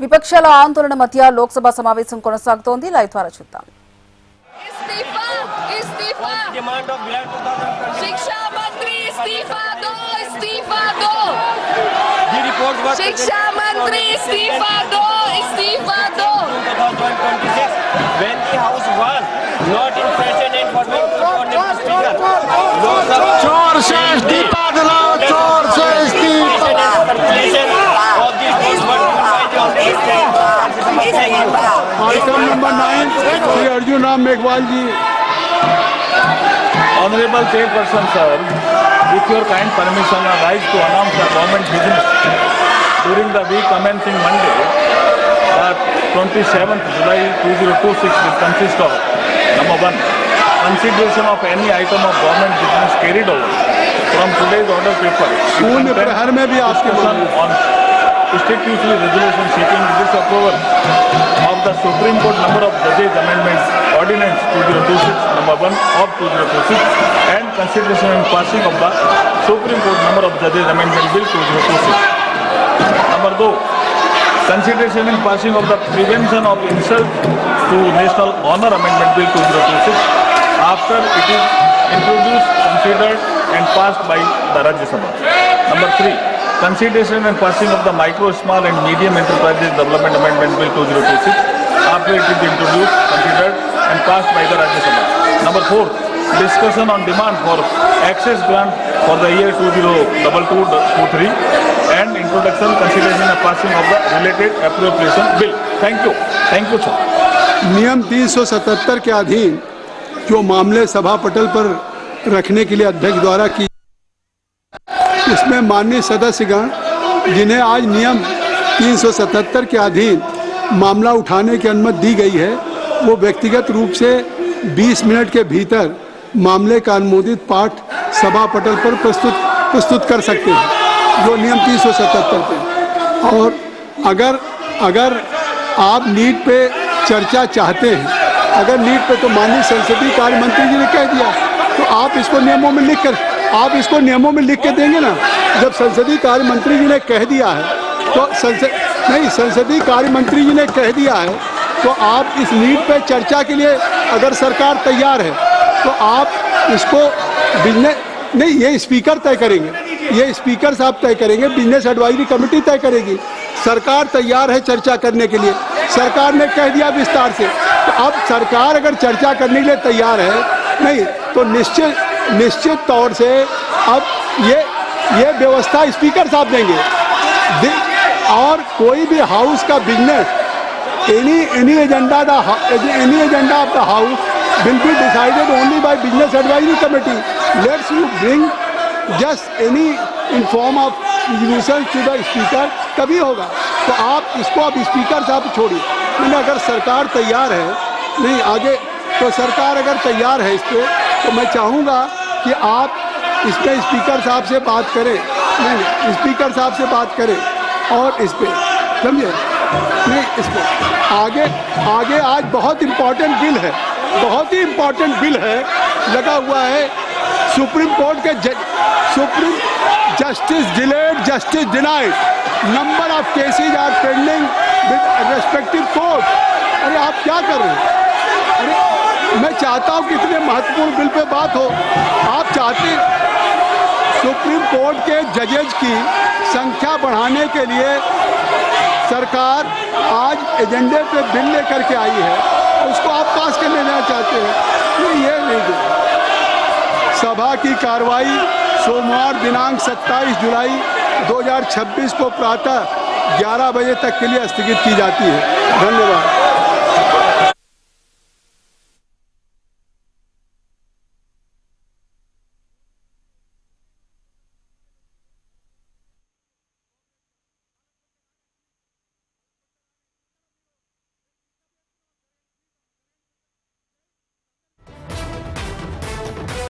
విపక్షాల ఆందోళన మధ్య లోక్సభ సమావేశం కొనసాగుతోంది. లైవ్ ద్వారా చూద్దాం. शिक्षा मंत्री इस्तीफा दो, इस्तीफा दो। शिक्षा मंत्री इस्तीफा दो, इस्तीफा दो। When the house was not in session and was not responding to speaker, चोर से इस्तीफा दिलाओ, चोर से इस्तीफा। Item number 9 Shri Arjun Ram Meghwal ji. Honorable Chairperson sir, with your kind permission, I rise to announce the government business during the week commencing Monday, 27th July 2026 will consist of number 1, consideration of any item of government business carried over from today's order paper. शून्य प्रहर में भी आपके On constitutional resolution seeking disapproval of the Supreme Court number of judges amendments ordinance 2026 number 1 of 2026 and consideration and passing of the Supreme Court number of judges amendment bill 2026. Number 2, consideration and passing of the prevention of insult to national honor amendment bill 2026 after it is introduced, considered and passed by the Rajya Sabha. Number 3, consideration and passing of the micro, small and medium enterprises development amendment bill 2026 after it is introduced, considered and passed by the Rajya Sabha. Number 4, discussion on demand for access grant for the year 2022-23 and introduction, consideration and passing of the related appropriation bill. Thank you sir. नियम 377 के अधीन जो मामले सभा पटल पर रखने के लिए अध्यक्ष द्वारा की, इसमें माननीय सदस्यगण जिन्हें आज नियम 377 के अधीन मामला उठाने की अनुमति दी गई है, वो व्यक्तिगत रूप से 20 मिनट के भीतर मामले का अनुमोदित पाठ सभा पटल पर प्रस्तुत कर सकते हैं, जो नियम 377 पे। और अगर आप नीट पे चर्चा चाहते हैं, अगर नीट पे, तो माननीय संसदीय कार्य मंत्री जी ने कह दिया, तो आप इसको नियमों में लिख के देंगे ना। जब संसदीय कार्य मंत्री जी ने कह दिया है, तो संसदीय कार्य मंत्री जी ने कह दिया है, तो आप इस नीट पे चर्चा के लिए अगर सरकार तैयार है, तो आप इसको ये स्पीकर तय करेंगे, ये स्पीकर साहब तय करेंगे, बिजनेस एडवाइजरी कमेटी तय करेगी। सरकार तैयार है चर्चा करने के लिए, सरकार ने कह दिया विस्तार से। तो अब सरकार अगर चर्चा करने के लिए तैयार है, नहीं तो निश्चित तौर से अब ये व्यवस्था स्पीकर साहब देंगे। और कोई भी हाउस का business, any agenda of the house will be decided only by business advisory committee. Let's you bring just any in form of resolution to the speaker, तभी होगा। तो आप इसको अब स्पीकर साहब छोड़िए। मैंने अगर सरकार तैयार है, नहीं आगे तो सरकार अगर तैयार है इस पर, तो मैं चाहूँगा कि आप इसमें स्पीकर साहब से बात करें, नहीं स्पीकर साहब से बात करें और इस पर समझे, नहीं इसको आगे आज बहुत इम्पोर्टेंट बिल है, बहुत ही इम्पोर्टेंट बिल है लगा हुआ है। सुप्रीम कोर्ट के supreme justice delayed, justice denied, number of cases are pending with respective court. अरे आप क्या कर रहे हैं? अरे मैं चाहता हूँ कि इतने महत्वपूर्ण बिल पे बात हो। आप चाहते सुप्रीम कोर्ट के जजेज की संख्या बढ़ाने के लिए सरकार आज एजेंडे पे बिल लेकर के आई है, उसको आप पास कर लेना चाहते हैं। ये नहीं दे। सभा की कार्रवाई सोमवार दिनांक 27 जुलाई 2026 को प्रातः 11 बजे तक के लिए स्थगित की जाती है। धन्यवाद।